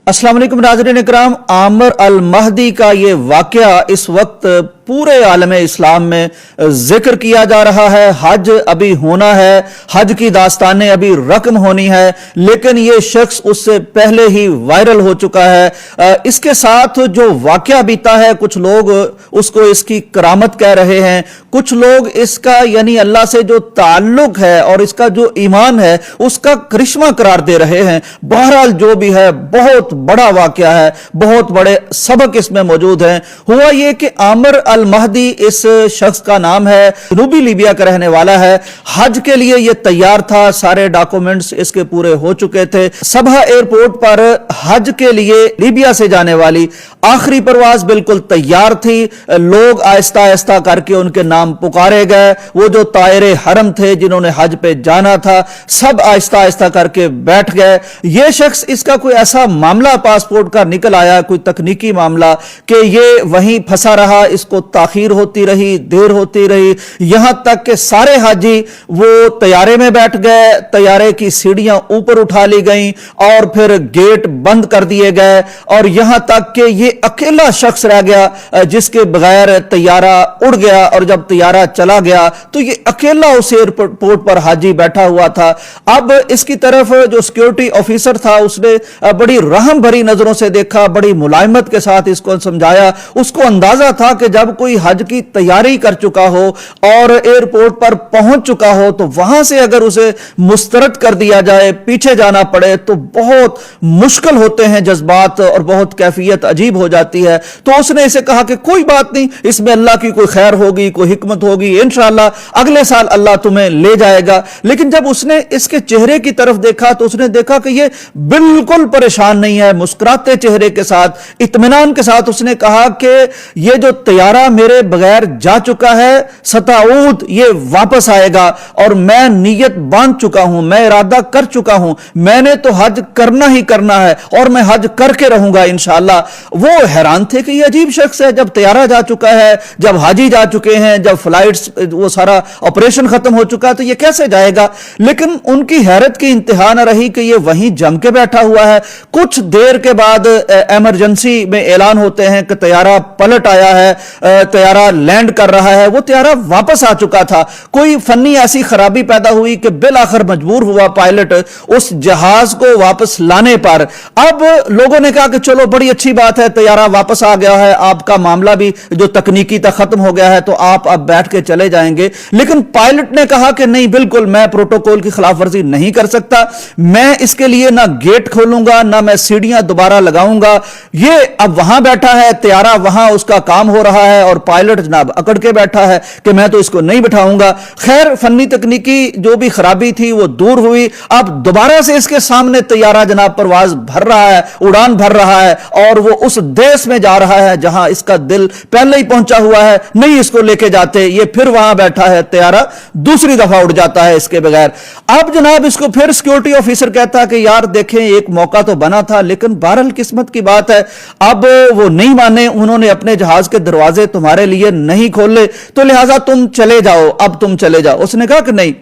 अस्सलाम वालेकुम नाज़रीन इकराम। आमिर अल महदी का ये वाक़या इस वक्त पूरे आलम इस्लाम में जिक्र किया जा रहा है। हज अभी होना है, हज की दास्तानें अभी रकम होनी है, लेकिन ये शख्स उससे पहले ही वायरल हो चुका है। इसके साथ जो वाक़या बीता है, कुछ लोग उसको इसकी करामत कह रहे हैं, कुछ लोग इसका यानी अल्लाह से जो ताल्लुक है और इसका जो ईमान है उसका करिश्मा करार दे रहे हैं। बहरहाल जो भी है बहुत बड़ा वाक़या है, बहुत बड़े सबक इसमें मौजूद हैं। हुआ ये कि आमिर अल महदी इस शख्स का नाम है, जनूबी लीबिया का रहने वाला है। हज के लिए ये तैयार था, सारे डॉक्यूमेंट्स इसके पूरे हो चुके थे। सबहा एयरपोर्ट पर हज के लिए लीबिया से जाने वाली आखिरी परवाज बिल्कुल तैयार थी। लोग आहिस्ता आहिस्ता करके उनके नाम पुकारे गए। वो जो तायरे हरम थे जिन्होंने हज पे जाना था, सब आहिस्ता आहिस्ता करके बैठ गए। ये शख्स, इसका कोई ऐसा मामला पासपोर्ट का निकल आया, कोई तकनीकी मामला, कि ये वहीं फंसा रहा, इसको ताखीर होती रही, देर होती रही, यहां तक कि सारे हाजी वो तैयारे में बैठ गए, तैयारे की सीढ़ियां ऊपर उठा ली गई और फिर गेट बंद कर दिए गए, और यहां तक कि ये अकेला शख्स रह गया जिसके बगैर तैयारा उड़ गया। और जब तैयारा चला गया तो ये अकेला उस एयरपोर्ट पर हाजी बैठा हुआ था। अब इसकी तरफ जो सिक्योरिटी ऑफिसर था उसने बड़ी रहम भरी नजरों से देखा, बड़ी मुलायमत के साथ इसको समझाया। उसको अंदाजा था कि जब कोई हज की तैयारी कर चुका हो और एयरपोर्ट पर पहुंच चुका हो तो वहां से अगर उसे मुस्तरद कर दिया जाए, पीछे जाना पड़े, तो बहुत मुश्किल होते हैं जज्बात और बहुत कैफियत अजीब हो जाती है। तो उसने इसे कहा कि कोई बात नहीं, इसमें अल्लाह की कोई खैर होगी, कोई हिकमत होगी, इंशाअल्लाह अगले साल अल्लाह तुम्हें ले जाएगा। लेकिन जब उसने इसके चेहरे की तरफ देखा तो उसने देखा कि ये बिल्कुल परेशान नहीं है। मुस्कुराते चेहरे के साथ, इत्मीनान के साथ उसने कहा कि ये जो तैयारा मेरे बगैर जा चुका है, सताऊद, ये वापस आएगा और मैं नीयत बांध चुका हूं, मैं इरादा कर चुका हूं, मैंने तो हज करना ही करना है और मैं हज करके रहूंगा इंशाअल्लाह। वो हैरान थे कि ये अजीब शख्स है, जब तैयारा जा चुका है, जब हाजी जा चुके हैं, जब फ्लाइट्स वो सारा ऑपरेशन खत्म हो चुका है, तो ये कैसे जाएगा। लेकिन उनकी हैरत की इंतहा न रही कि ये वहीं जम के बैठा हुआ है। कुछ देर के बाद इमरजेंसी में ऐलान होते हैं कि तैयारा पलट आया है, तैयारा लैंड कर रहा है। वो तैयारा वापस आ चुका था। कोई फन्नी ऐसी खराबी पैदा हुई कि बिल आखिर मजबूर हुआ पायलट उस जहाज को वापस लाने पर। अब लोगों ने कहा कि चलो बड़ी अच्छी बात है, तैयारा वापस आ गया है, आपका मामला भी जो तकनीकी था खत्म हो गया है, तो आप अब बैठ के चले जाएंगे। लेकिन पायलट ने कहा कि नहीं, बिल्कुल मैं प्रोटोकॉल की खिलाफ वर्जी नहीं कर सकता, मैं इसके लिए ना गेट खोलूंगा, ना मैं सीढ़ियां दोबारा लगाऊंगा। ये अब वहां बैठा है, तैयारा वहां उसका काम हो रहा है और पायलट जनाब अकड़ के बैठा है कि मैं तो इसको नहीं बिठाऊंगा। खैर, फन्नी तकनीकी जो भी खराबी थी वो दूर हुई। अब दोबारा से इसके सामने तैयारा जनाब परवाज भर रहा है, उड़ान भर रहा है और वो उस देश में जा रहा है जहां इसका दिल पहले ही पहुंचा हुआ है। नहीं इसको लेके जाते, ये फिर वहां बैठा है, तैयारा दूसरी दफा उड़ जाता है इसके बगैर। अब जनाब इसको फिर सिक्योरिटी ऑफिसर कहता है कि यार देखें, एक मौका तो बना था, लेकिन बहरहाल किस्मत की बात है। अब वो नहीं माने, उन्होंने अपने जहाज के दरवाजे तुम्हारे लिए नहीं खोले, तो लिहाजा तुम चले जाओ, अब तुम चले जाओ। उसने कहा कि नहीं,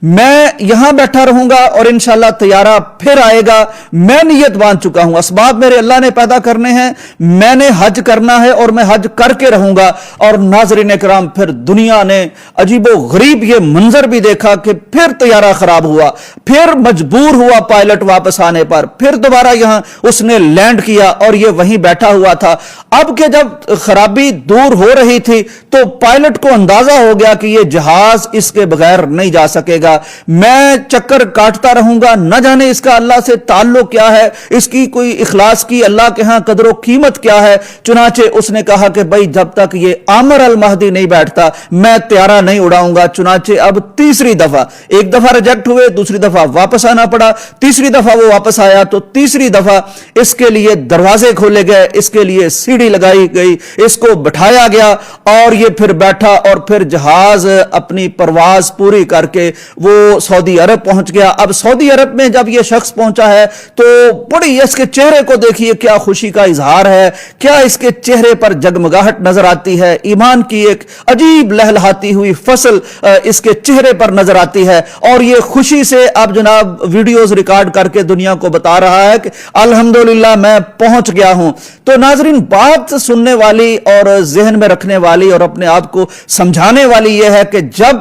मैं यहां बैठा रहूंगा और इंशाअल्लाह तैयारा फिर आएगा। मैं नियत बांध चुका हूं, असबाब मेरे अल्लाह ने पैदा करने हैं, मैंने हज करना है और मैं हज करके रहूंगा। और नाज़रीन इकराम, फिर दुनिया ने अजीबो गरीब ये मंजर भी देखा कि फिर तैयारा खराब हुआ, फिर मजबूर हुआ पायलट वापस आने पर, फिर दोबारा यहां उसने लैंड किया और ये वहीं बैठा हुआ था। अब के जब खराबी दूर हो रही थी तो पायलट को अंदाजा हो गया कि ये जहाज इसके बगैर नहीं जा सकेगा, मैं चक्कर काटता रहूंगा, न जाने इसका अल्लाह से ताल्लुक क्या है, इसकी कोई इखलास की अल्लाह के यहां कदर कीमत क्या है। चुनाचे उसने कहा कि भाई जब तक ये आमिर अल महदी नहीं बैठता मैं तैयारा नहीं उड़ाऊंगा। चुनाचे अब तीसरी दफा, एक दफा रिजेक्ट हुए, दूसरी दफा वापस आना पड़ा, तीसरी दफा वो वापस आया तो तीसरी दफा इसके लिए दरवाजे खोले गए, इसके लिए सीढ़ी लगाई गई, इसको बिठाया गया और ये फिर बैठा और फिर जहाज अपनी परवाज पूरी करके وہ سعودی عرب پہنچ گیا. اب سعودی عرب میں جب یہ شخص پہنچا ہے تو بڑی اس کے چہرے کو دیکھیے کیا خوشی کا اظہار ہے, کیا اس کے چہرے پر جگمگاہٹ نظر آتی ہے, ایمان کی ایک عجیب لہلہاتی ہوئی فصل اس کے چہرے پر نظر آتی ہے, اور یہ خوشی سے اب جناب ویڈیوز ریکارڈ کر کے دنیا کو بتا رہا ہے کہ الحمدللہ میں پہنچ گیا ہوں. تو ناظرین, بات سننے والی اور ذہن میں رکھنے والی اور اپنے آپ کو سمجھانے والی یہ ہے کہ جب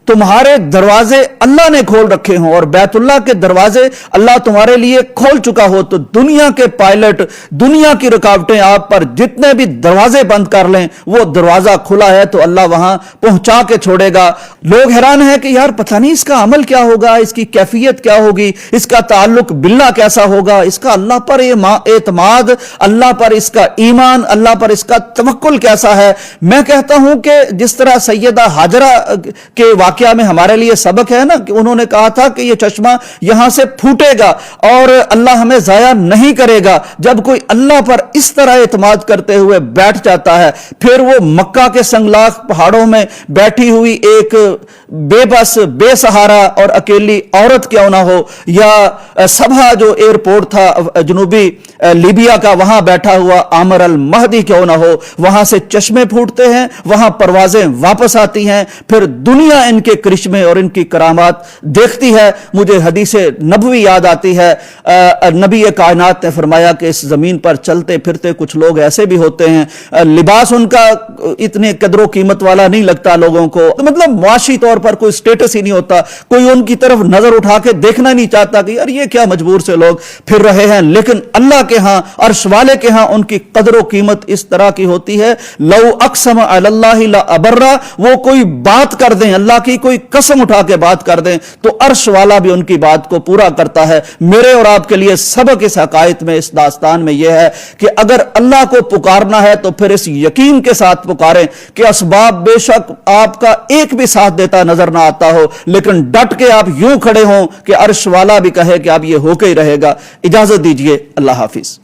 تمہارے دروازے اللہ نے کھول رکھے ہوں اور بیت اللہ کے دروازے اللہ تمہارے لیے کھول چکا ہو, تو دنیا کے پائلٹ, دنیا کی رکاوٹیں آپ پر جتنے بھی دروازے بند کر لیں, وہ دروازہ کھلا ہے تو اللہ وہاں پہنچا کے چھوڑے گا. لوگ حیران ہیں کہ یار پتہ نہیں اس کا عمل کیا ہوگا, اس کی کیفیت کیا ہوگی, اس کا تعلق باللہ کیسا ہوگا, اس کا اللہ پر اعتماد, اللہ پر اس کا ایمان, اللہ پر اس کا توکل کیسا ہے. میں کہتا ہوں کہ جس طرح سیدہ ہاجرہ کے واقعہ میں ہمارے لیے سبق ہے نا, کہ انہوں نے کہا تھا کہ یہ چشمہ یہاں سے پھوٹے گا اور اللہ ہمیں ضائع نہیں کرے گا. جب کوئی اللہ پر اس طرح اعتماد کرتے ہوئے بیٹھ جاتا ہے, پھر وہ مکہ کے سنگلاخ پہاڑوں میں بیٹھی ہوئی ایک بے بس, بے سہارا اور اکیلی عورت کیوں نہ ہو, یا صبح جو ایئرپورٹ تھا جنوبی لیبیا کا, وہاں بیٹھا ہوا عامر المہدی کیوں نہ ہو, وہاں سے چشمے پھوٹتے ہیں, وہاں پروازیں واپس آتی ہیں, پھر دنیا ان کے کرشمے اور ان کی کرامات دیکھتی ہے. مجھے حدیث نبوی یاد آتی ہے, نبی کائنات نے فرمایا کہ اس زمین پر چلتے پھرتے کچھ لوگ ایسے بھی ہوتے ہیں, لباس ان کا اتنے قدر و قیمت والا نہیں لگتا لوگوں کو, مطلب معاشی طور پر کوئی سٹیٹس ہی نہیں ہوتا, کوئی ان کی طرف نظر اٹھا کے دیکھنا نہیں چاہتا کہ یار یہ کیا مجبور سے لوگ پھر رہے ہیں. لیکن اللہ کے ہاں, عرش والے کے ہاں ان کی قدر و قیمت اس طرح کی ہوتی ہے, لو اقسم علی اللہ لابرہ, وہ کوئی بات کر دیں, اللہ کی کوئی قسم اٹھا کے بات کر دیں تو عرش والا بھی ان کی بات کو پورا کرتا ہے. میرے اور آپ کے لیے سبق اس حقائق میں, اس داستان میں یہ ہے کہ اگر اللہ کو پکارنا ہے تو پھر اس یقین کے ساتھ پکاریں کہ اسباب بے شک آپ کا ایک بھی ساتھ دیتا نظر نہ آتا ہو, لیکن ڈٹ کے آپ یوں کھڑے ہوں کہ عرش والا بھی کہے کہ اب یہ ہو کے ہی رہے گا. اجازت دیجئے, اللہ حافظ.